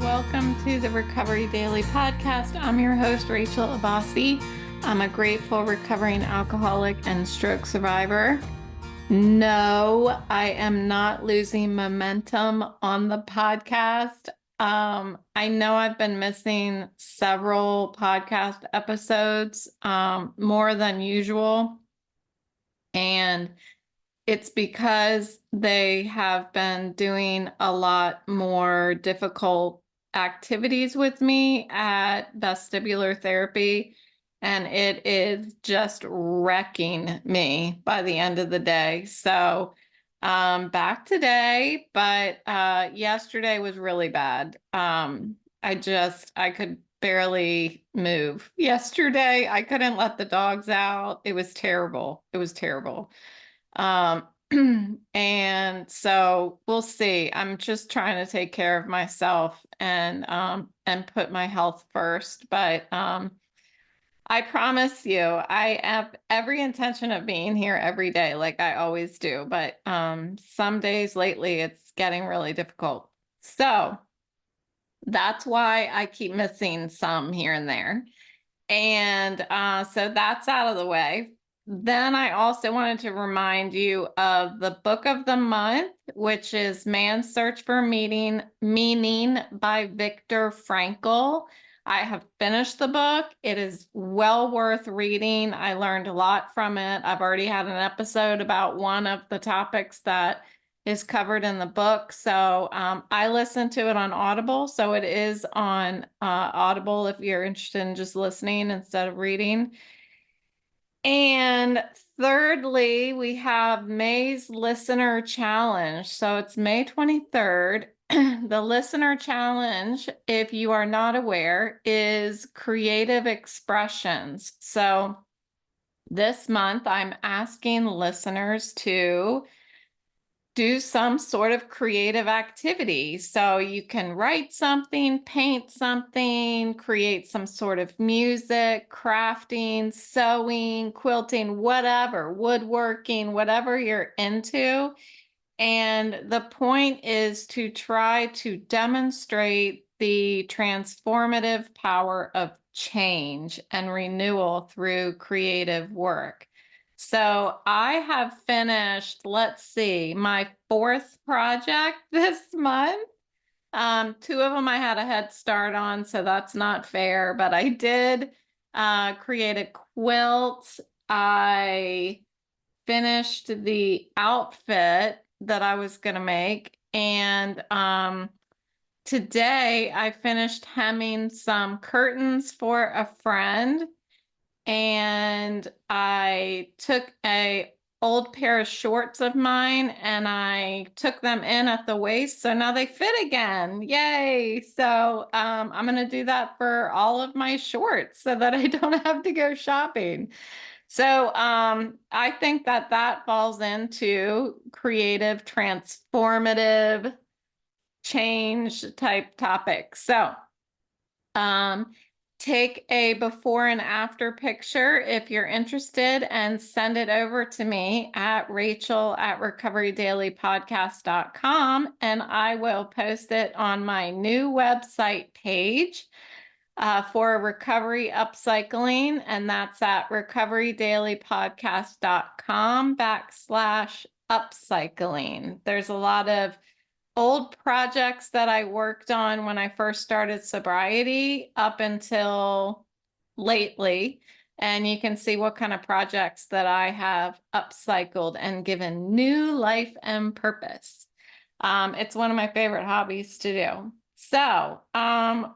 Welcome to the Recovery Daily Podcast. I'm your host, Rachel Abbasi. I'm a grateful recovering alcoholic and stroke survivor. No, I am not losing momentum on the podcast. I know I've been missing several podcast episodes, more than usual. And it's because they have been doing a lot more difficult activities with me at vestibular therapy, and it is just wrecking me by the end of the day. So back today, but yesterday was really bad. I could barely move. Yesterday, I couldn't let the dogs out. It was terrible. It was terrible. And so we'll see. I'm just trying to take care of myself and put my health first. But I promise you, I have every intention of being here every day, like I always do. But some days lately, it's getting really difficult. So that's why I keep missing some here and there. And so that's out of the way. Then I also wanted to remind you of the book of the month, which is Man's Search for Meaning by Viktor Frankl. I have finished the book. It is well worth reading. I learned a lot from it. I've already had an episode about one of the topics that is covered in the book. So I listened to it on Audible. So it is on Audible if you're interested in just listening instead of reading. And thirdly, we have May's Listener Challenge. So it's May 23rd. The Listener Challenge, if you are not aware, is creative expressions. So this month, I'm asking listeners to do some sort of creative activity. So you can write something, paint something, create some sort of music, crafting, sewing, quilting, whatever, woodworking, whatever you're into. And the point is to try to demonstrate the transformative power of change and renewal through creative work. So I have finished, let's see, my fourth project this month. Two of them I had a head start on, so that's not fair, but I did create a quilt. I finished the outfit that I was going to make. And today I finished hemming some curtains for a friend. And I took a old pair of shorts of mine and I took them in at the waist. So now they fit again. Yay. So I'm going to do that for all of my shorts so that I don't have to go shopping. So I think that that falls into creative, transformative change type topics. So take a before and after picture if you're interested and send it over to me at rachel@recoverydailypodcast.com and I will post it on my new website page for recovery upcycling, and that's at recoverydailypodcast.com/upcycling. There's a lot of old projects that I worked on when I first started sobriety up until lately. And you can see what kind of projects that I have upcycled and given new life and purpose. It's one of my favorite hobbies to do. So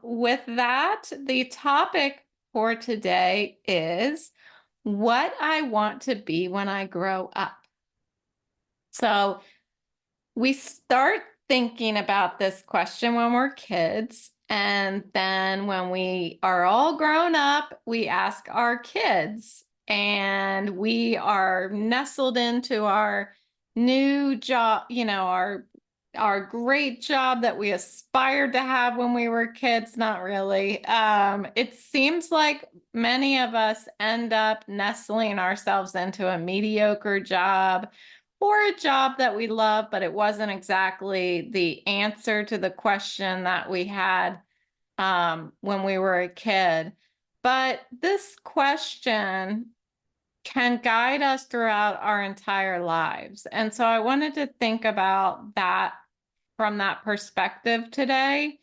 with that, the topic for today is what I want to be when I grow up. So we start thinking about this question when we're kids. And then when we are all grown up, we ask our kids, and we are nestled into our new job, our great job that we aspired to have when we were kids. Not really. It seems like many of us end up nestling ourselves into a mediocre job or a job that we love, but it wasn't exactly the answer to the question that we had when we were a kid. But this question can guide us throughout our entire lives. And so I wanted to think about that from that perspective today.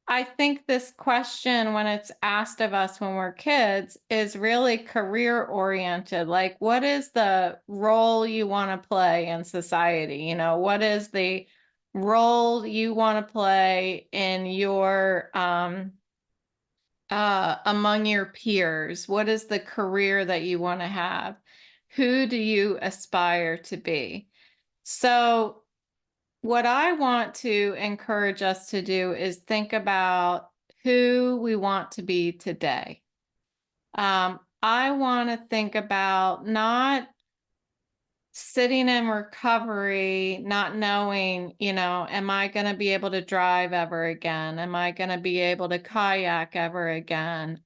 I think this question, when it's asked of us when we're kids, is really career oriented. Like, what is the role you want to play in society? You know, what is the role you want to play in your among your peers? What is the career that you want to have? Who do you aspire to be? So what I want to encourage us to do is think about who we want to be today. I want to think about not sitting in recovery, not knowing, you know, am I going to be able to drive ever again? Am I going to be able to kayak ever again?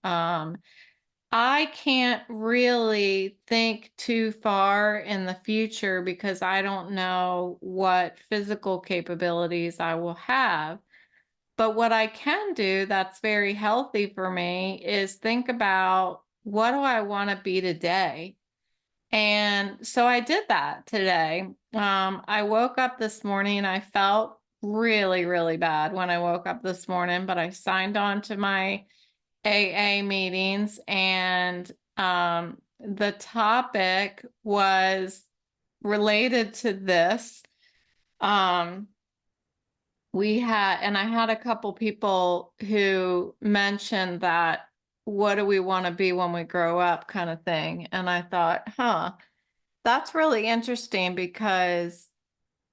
I can't really think too far in the future because I don't know what physical capabilities I will have. But what I can do that's very healthy for me is think about what do I want to be today? And so I did that today. I woke up this morning and I felt really, really bad when I woke up this morning, but I signed on to my AA meetings, and the topic was related to this. And I had a couple people who mentioned that, what do we want to be when we grow up, kind of thing. And I thought, that's really interesting because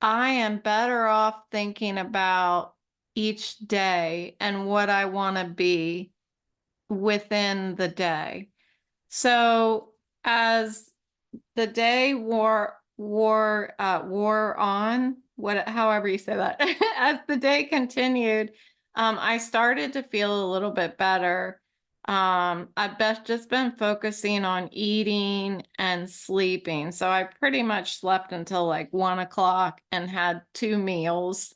I am better off thinking about each day and what I want to be within the day. So as the day wore on, however you say that, as the day continued, I started to feel a little bit better. Just been focusing on eating and sleeping. So I pretty much slept until like 1 o'clock and had 2 meals.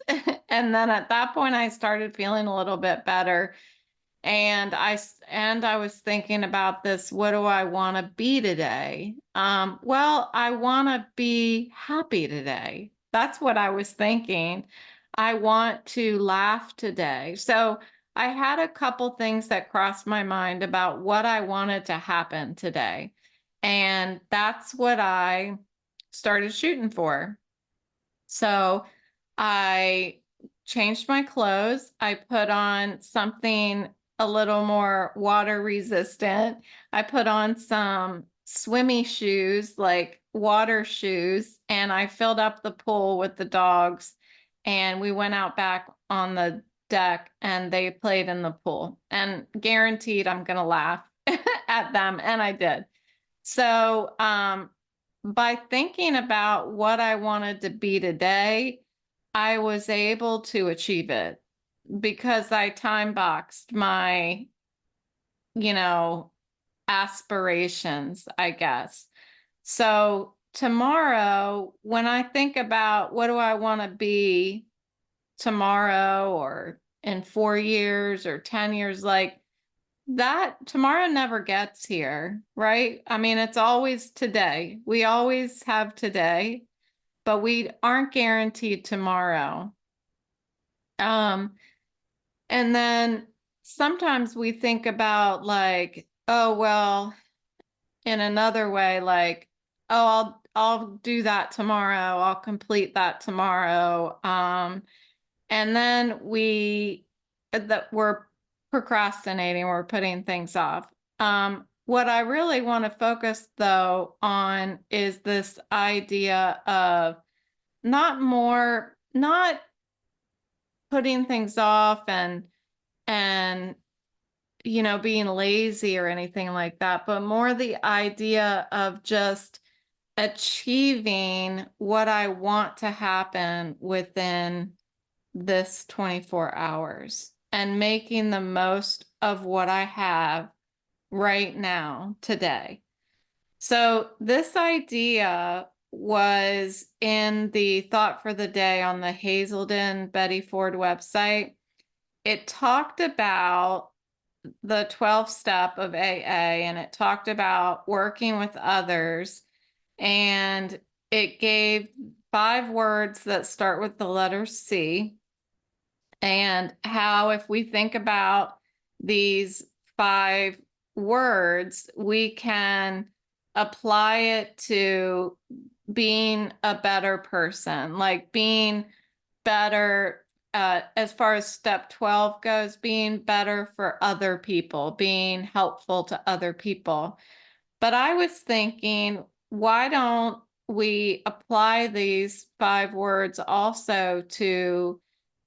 And then at that point, I started feeling a little bit better. And I was thinking about this. What do I want to be today? Well, I want to be happy today. That's what I was thinking. I want to laugh today. So I had a couple things that crossed my mind about what I wanted to happen today. And that's what I started shooting for. So I changed my clothes. I put on something a little more water resistant. I put on some swimmy shoes, like water shoes, and I filled up the pool with the dogs. And we went out back on the deck and they played in the pool. And guaranteed I'm going to laugh at them. And I did. So, by thinking about what I wanted to be today, I was able to achieve it because I time boxed my, you know, aspirations, I guess. So tomorrow, when I think about what do I want to be tomorrow or in 4 years or 10 years, like that tomorrow never gets here, right? I mean, it's always today. We always have today, but we aren't guaranteed tomorrow. And then sometimes we think about like, oh, well, in another way, like, oh, I'll do that tomorrow. I'll complete that tomorrow. And then we're procrastinating, we're putting things off. What I really want to focus though on is this idea of not putting things off and you know, being lazy or anything like that, but more the idea of just achieving what I want to happen within this 24 hours and making the most of what I have right now, today. So this idea was in the Thought for the Day on the Hazelden Betty Ford website. It talked about the 12th step of AA, and it talked about working with others, and it gave 5 words that start with the letter C, and how if we think about these 5 words, we can apply it to being a better person, like being better, as far as step 12 goes, being better for other people, being helpful to other people. But I was thinking, why don't we apply these 5 words also to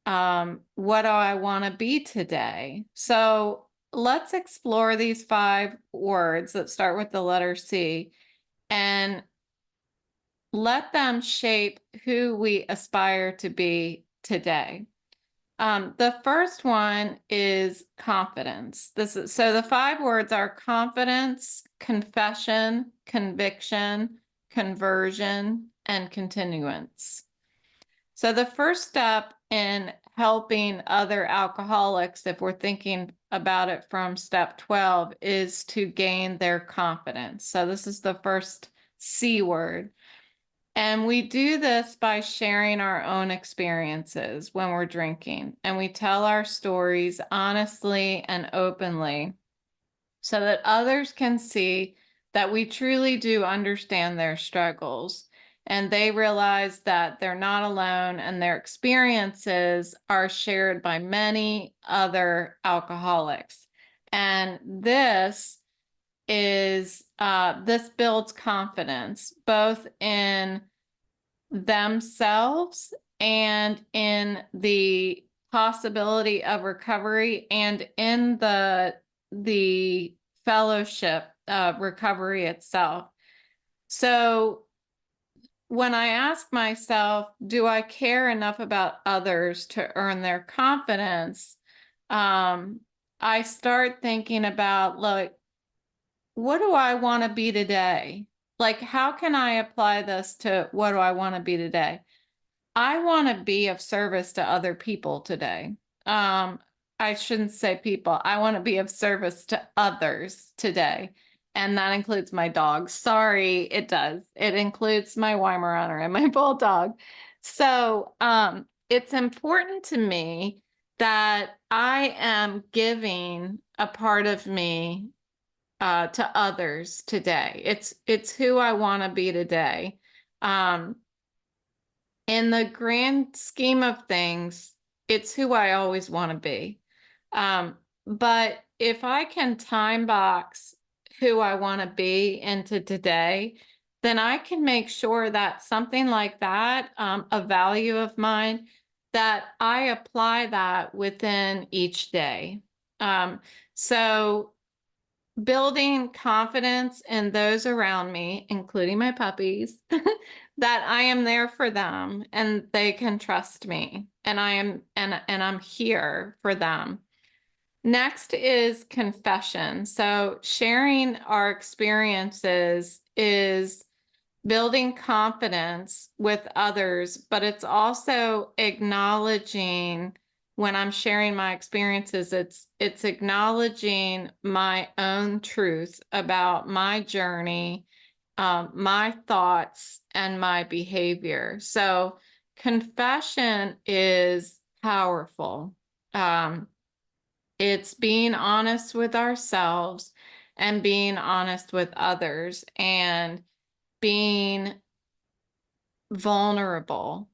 what do I want to be today? So let's explore these 5 words that start with the letter C and let them shape who we aspire to be today. The first one is confidence. So the 5 words are confidence, confession, conviction, conversion, and continuance. So the first step in helping other alcoholics, if we're thinking about it from step 12, is to gain their confidence. So this is the first C word. And we do this by sharing our own experiences when we're drinking. And we tell our stories honestly and openly so that others can see that we truly do understand their struggles. And they realize that they're not alone and their experiences are shared by many other alcoholics. And this builds confidence both in themselves and in the possibility of recovery and in the fellowship of recovery itself. So when I ask myself, do I care enough about others to earn their confidence? I start thinking about, like, what do I want to be today? Like, how can I apply this to what do I want to be today? I want to be of service to other people today. I shouldn't say people. I want to be of service to others today. And that includes my dog. Sorry, it does. It includes my Weimaraner and my bulldog. So it's important to me that I am giving a part of me to others today. It's who I want to be today. In the grand scheme of things, it's who I always want to be. But if I can time box who I want to be into today, then I can make sure that something like that, a value of mine, that I apply that within each day. So building confidence in those around me, including my puppies, that I am there for them and they can trust me and I'm here for them. Next is confession. So sharing our experiences is building confidence with others, but it's also acknowledging when I'm sharing my experiences, it's acknowledging my own truth about my journey, my thoughts, and my behavior. So confession is powerful. It's being honest with ourselves and being honest with others and being vulnerable,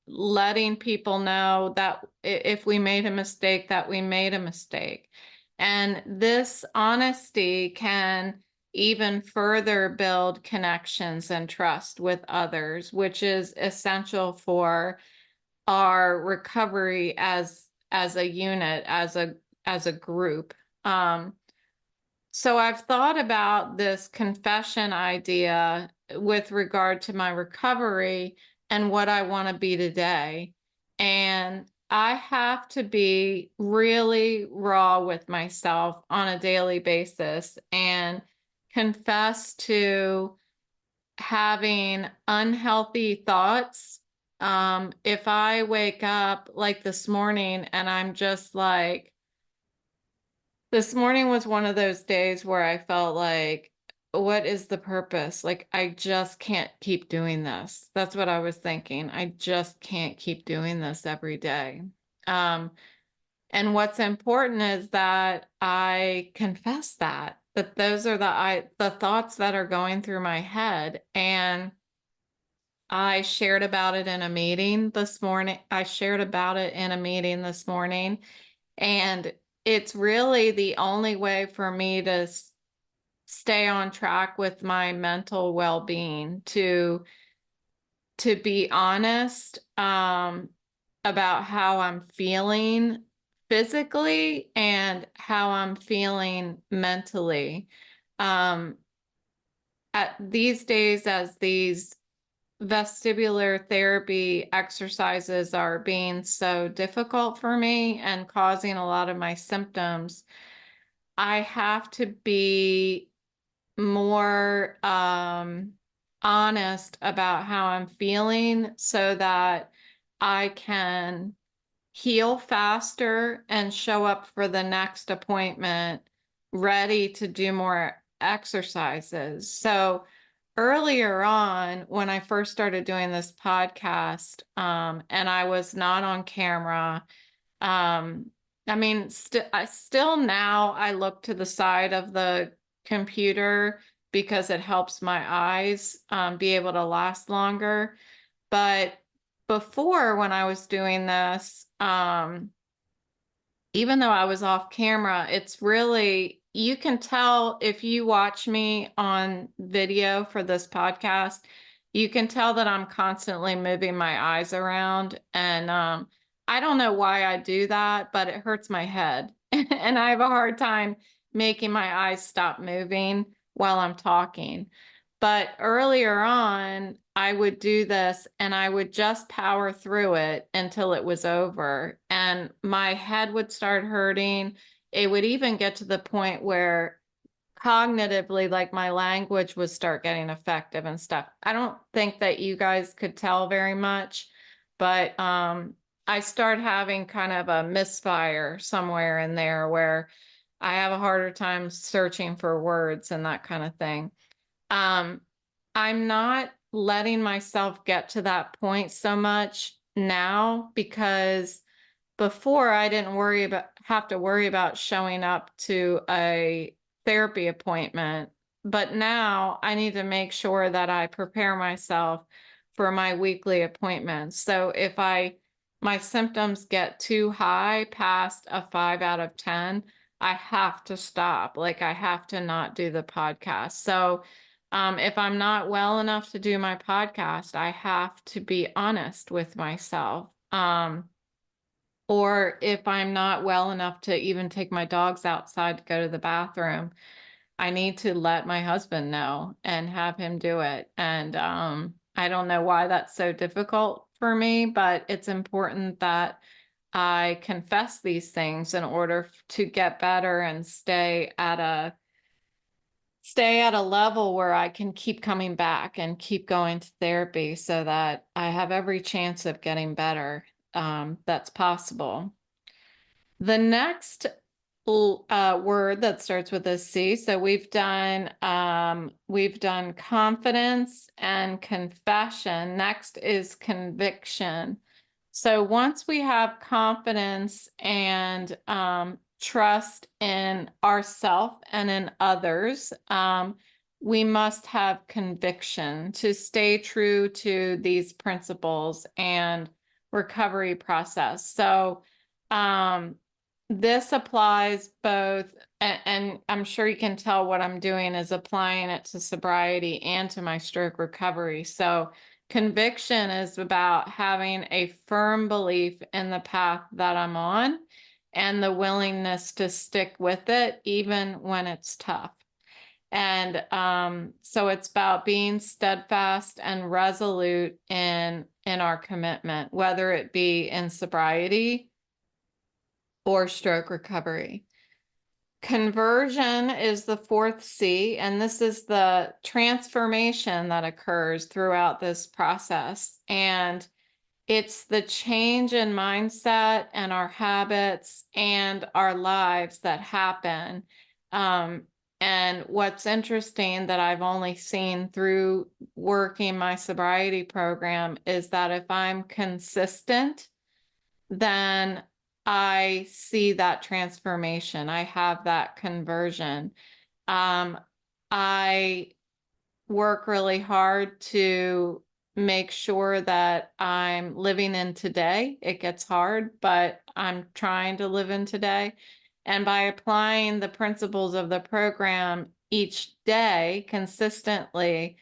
letting people know that if we made a mistake, that we made a mistake. And this honesty can even further build connections and trust with others, which is essential for our recovery as a unit, as a group. So I've thought about this confession idea with regard to my recovery and what I want to be today. And I have to be really raw with myself on a daily basis and confess to having unhealthy thoughts. If I wake up like this morning and I'm just like, this morning was one of those days where I felt like, what is the purpose? Like, I just can't keep doing this. That's what I was thinking. I just can't keep doing this every day. Um, and what's important is that I confess that those are the thoughts that are going through my head. And I shared about it in a meeting this morning. I shared about it in a meeting this morning, and it's really the only way for me to stay on track with my mental well-being, to be honest about how I'm feeling physically and how I'm feeling mentally. Um, at these days, as these vestibular therapy exercises are being so difficult for me and causing a lot of my symptoms, I have to be more honest about how I'm feeling so that I can heal faster and show up for the next appointment ready to do more exercises. So earlier on, when I first started doing this podcast, and I was not on camera, um, I mean, I still now I look to the side of the computer because it helps my eyes be able to last longer. But before, when I was doing this, even though I was off camera, it's really, you can tell if you watch me on video for this podcast, you can tell that I'm constantly moving my eyes around. And I don't know why I do that, but it hurts my head. And I have a hard time making my eyes stop moving while I'm talking. But earlier on, I would do this and I would just power through it until it was over. And my head would start hurting. It would even get to the point where cognitively, like my language would start getting effective and stuff. I don't think that you guys could tell very much, but I start having kind of a misfire somewhere in there where I have a harder time searching for words and that kind of thing. Um, I'm not letting myself get to that point so much now because before I didn't have to worry about showing up to a therapy appointment, but now I need to make sure that I prepare myself for my weekly appointments. So if my symptoms get too high past a 5 out of 10, I have to stop. Like I have to not do the podcast. So if I'm not well enough to do my podcast, I have to be honest with myself. Or if I'm not well enough to even take my dogs outside to go to the bathroom, I need to let my husband know and have him do it. And I don't know why that's so difficult for me, but it's important that I confess these things in order to get better and stay at a level where I can keep coming back and keep going to therapy so that I have every chance of getting better that's possible. The next word that starts with a C. So we've done confidence and confession. Next is conviction. So once we have confidence and trust in ourselves and in others, we must have conviction to stay true to these principles and recovery process. So this applies both, and I'm sure you can tell what I'm doing is applying it to sobriety and to my stroke recovery. So conviction is about having a firm belief in the path that I'm on and the willingness to stick with it even when it's tough. And so it's about being steadfast and resolute in our commitment, whether it be in sobriety or stroke recovery. Conversion is the fourth C, and this is the transformation that occurs throughout this process. And it's the change in mindset and our habits and our lives that happen. And what's interesting that I've only seen through working my sobriety program is that if I'm consistent, then I see that transformation. I have that conversion. I work really hard to make sure that I'm living in today. It gets hard, but I'm trying to live in today. And by applying the principles of the program each day consistently,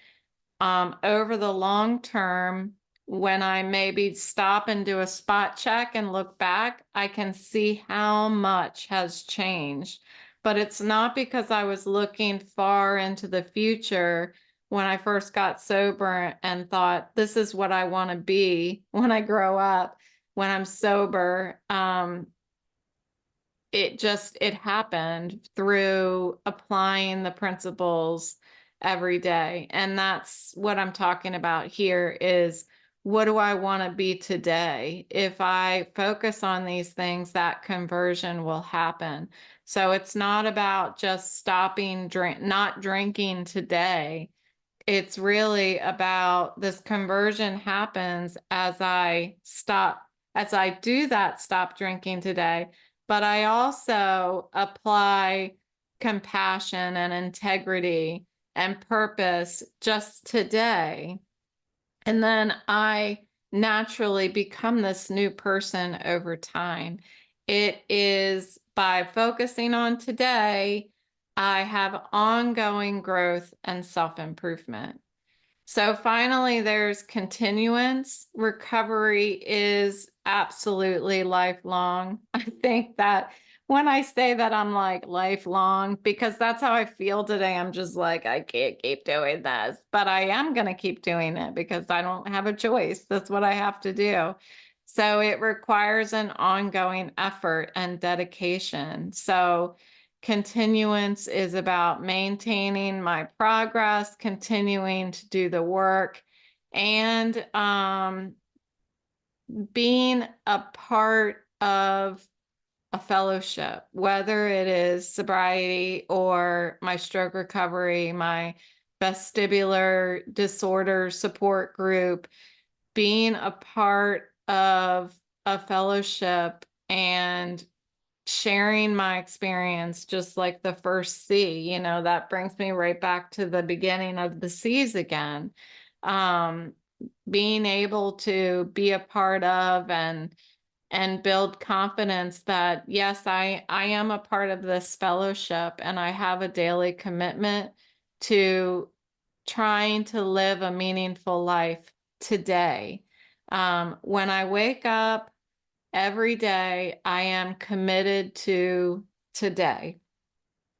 over the long term, when I maybe stop and do a spot check and look back, I can see how much has changed. But it's not because I was looking far into the future when I first got sober and thought, this is what I want to be when I grow up, when I'm sober. It happened through applying the principles every day. And that's what I'm talking about here is, what do I want to be today? If I focus on these things, that conversion will happen. So it's not about just stopping not drinking today. It's really about this conversion happens as I do that, stop drinking today, but I also apply compassion and integrity and purpose just today. And then I naturally become this new person over time. It is by focusing on today, I have ongoing growth and self-improvement. So finally, there's continuance. Recovery is absolutely lifelong. I think that when I say that, I'm like lifelong because that's how I feel today. I'm just like, I can't keep doing this, but I am going to keep doing it because I don't have a choice. That's what I have to do. So it requires an ongoing effort and dedication. So continuance is about maintaining my progress, continuing to do the work, and being a part of a fellowship, whether it is sobriety or my stroke recovery, my vestibular disorder support group, being a part of a fellowship and sharing my experience, just like the first C, that brings me right back to the beginning of the C's again. Um, Being able to be a part of and build confidence that, yes, I am a part of this fellowship and I have a daily commitment to trying to live a meaningful life today. When I wake up, every day, I am committed to today.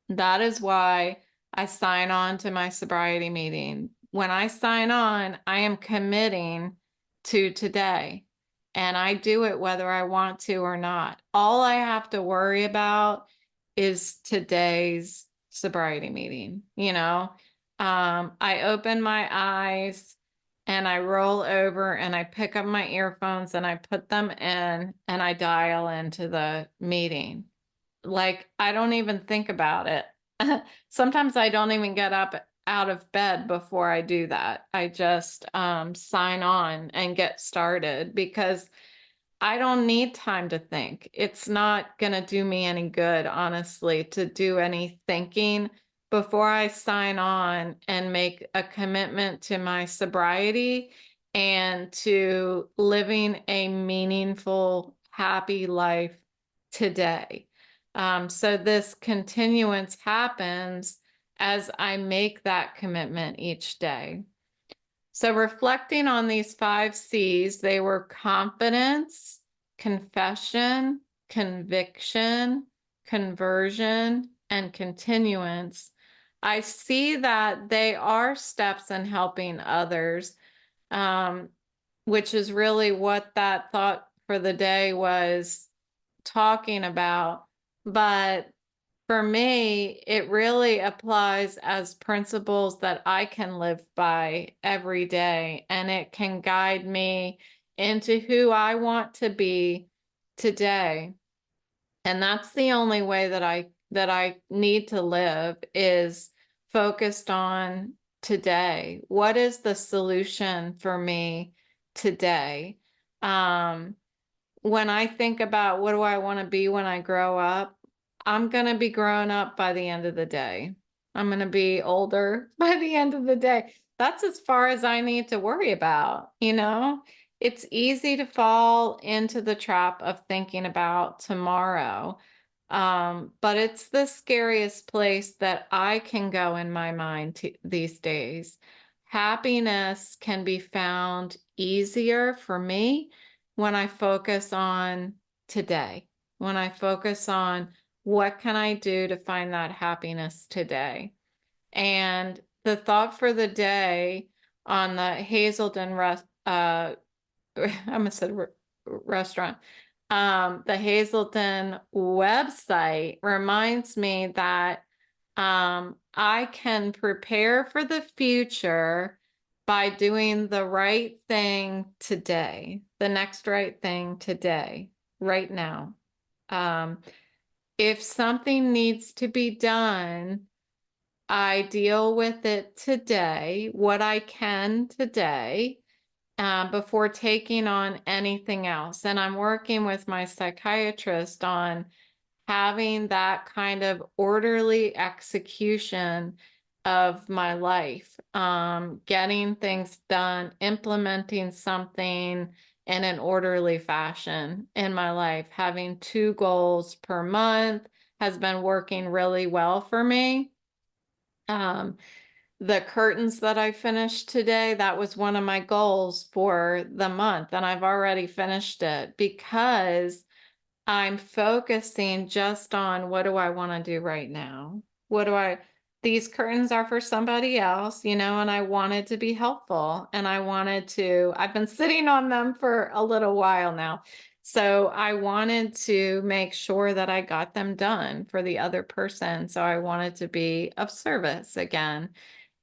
That is why I sign on to my sobriety meeting. When I sign on, I am committing to today. And I do it whether I want to or not. All I have to worry about is today's sobriety meeting. I open my eyes and I roll over and I pick up my earphones and I put them in and I dial into the meeting. Like, I don't even think about it. Sometimes I don't even get up out of bed before I do that. I just sign on and get started because I don't need time to think. It's not going to do me any good, honestly, to do any thinking before I sign on and make a commitment to my sobriety and to living a meaningful, happy life today. So this continuance happens as I make that commitment each day. So reflecting on these 5 C's, they were confidence, confession, conviction, conversion, and continuance. I see that they are steps in helping others, which is really what that thought for the day was talking about. But For me, it really applies as principles that I can live by every day, and it can guide me into who I want to be today. And that's the only way that I need to live, is focused on today. What is the solution for me today? Um, when I think about what do I want to be when I grow up, I'm going to be grown up by the end of the day. I'm going to be older by the end of the day. That's as far as I need to worry about, you know? It's easy to fall into the trap of thinking about tomorrow. But it's the scariest place that I can go in my mind these days. Happiness can be found easier for me when I focus on today, when I focus on what can I do to find that happiness today. And the thought for the day on the Hazelden I almost said restaurant. The Hazelden website reminds me that I can prepare for the future by doing the right thing today, the next right thing today, right now. Um, if something needs to be done, I deal with it today, what I can today, before taking on anything else. And I'm working with my psychiatrist on having that kind of orderly execution of my life, getting things done, implementing something in an orderly fashion in my life. Having 2 goals per month has been working really well for me. Um, the curtains that I finished today, that was one of my goals for the month, and I've already finished it because I'm focusing just on what do I want to do right now? What do I, these curtains are for somebody else, you know, and I wanted to be helpful, and I've been sitting on them for a little while now. So I wanted to make sure that I got them done for the other person. So I wanted to be of service again.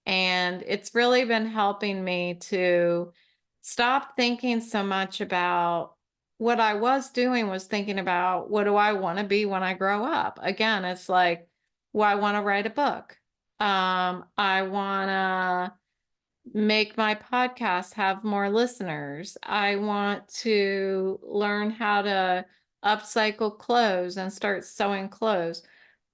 And it's really been helping me to stop thinking so much about what I was doing, was thinking about what do I want to be when I grow up. Again, it's like, well, I want to write a book. I want to make my podcast have more listeners. I want to learn how to upcycle clothes and start sewing clothes.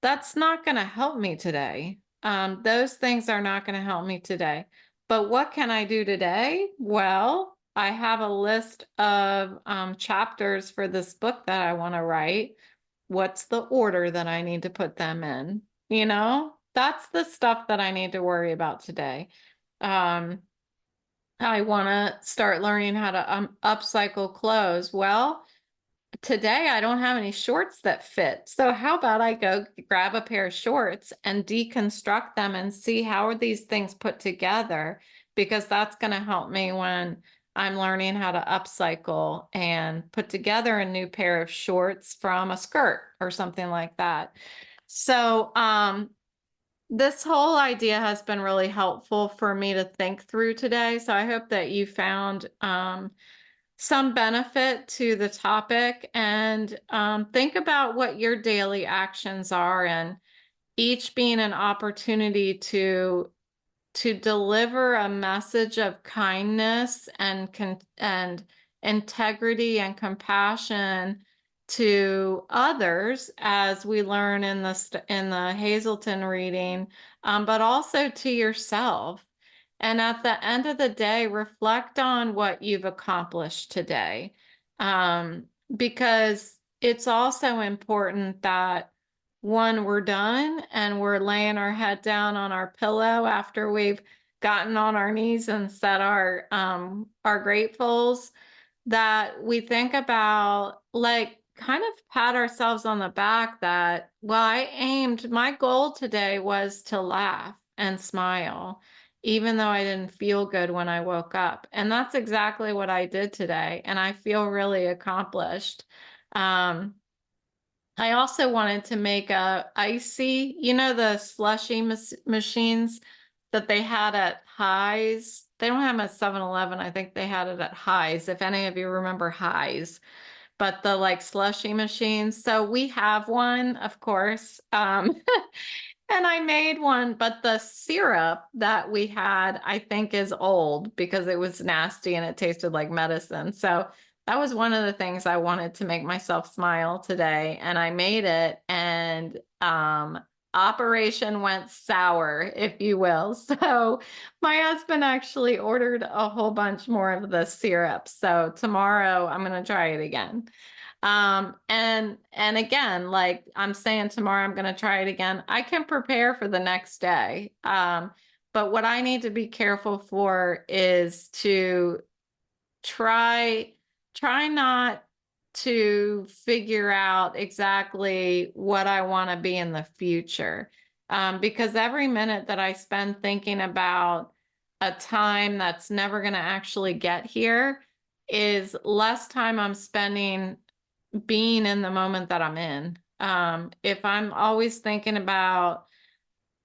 That's not going to help me today. Those things are not going to help me today. But what can I do today? Well, I have a list of chapters for this book that I want to write. What's the order that I need to put them in? You know, that's the stuff that I need to worry about today. Um, I want to start learning how to upcycle clothes. Well, today I don't have any shorts that fit. So how about I go grab a pair of shorts and deconstruct them and see how are these things put together, because that's going to help me when I'm learning how to upcycle and put together a new pair of shorts from a skirt or something like that. So, this whole idea has been really helpful for me to think through today. So I hope that you found some benefit to the topic, and think about what your daily actions are, and each being an opportunity to deliver a message of kindness and integrity and compassion to others, as we learn in the Hazelden reading, but also to yourself. And at the end of the day, reflect on what you've accomplished today, um, because it's also important that when we're done and we're laying our head down on our pillow after we've gotten on our knees and said our gratefuls, that we think about, like, kind of pat ourselves on the back that, well, my goal today was to laugh and smile, even though I didn't feel good when I woke up. And that's exactly what I did today. And I feel really accomplished. Um, I also wanted to make a icy, the slushy machines that they had at Highs. They don't have them at 7-Eleven. I think they had it at Highs, if any of you remember Highs. But the like slushy machines. So we have one, of course. And I made one, but the syrup that we had, I think, is old because it was nasty and it tasted like medicine. So that was one of the things I wanted to make myself smile today. And I made it, and operation went sour, if you will. So my husband actually ordered a whole bunch more of the syrup. So tomorrow I'm going to try it again. And again, like I'm saying, tomorrow I'm going to try it again. I can prepare for the next day. But what I need to be careful for is to try not to figure out exactly what I want to be in the future. Because every minute that I spend thinking about a time that's never going to actually get here is less time I'm spending being in the moment that I'm in. If I'm always thinking about,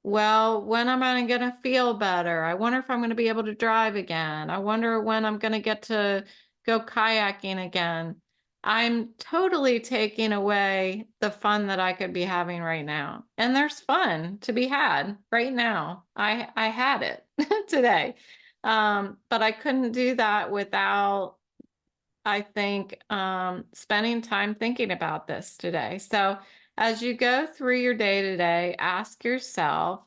well, when am I going to feel better? I wonder if I'm going to be able to drive again. I wonder when I'm going to get to go kayaking again. I'm totally taking away the fun that I could be having right now. And there's fun to be had right now. I had it today. But I couldn't do that without, I think, spending time thinking about this today. So as you go through your day today, ask yourself,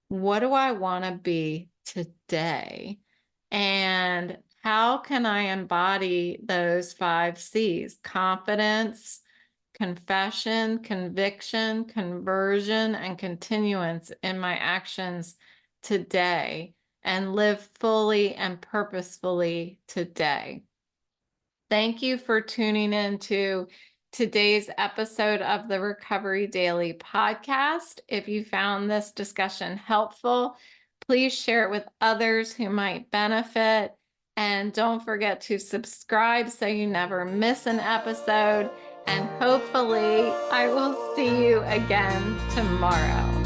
what do I want to be today? And how can I embody those 5 C's? Confidence, confession, conviction, conversion, and continuance in my actions today, and live fully and purposefully today. Thank you for tuning in to today's episode of the Recovery Daily podcast. If you found this discussion helpful, please share it with others who might benefit. And don't forget to subscribe so you never miss an episode. And hopefully, I will see you again tomorrow.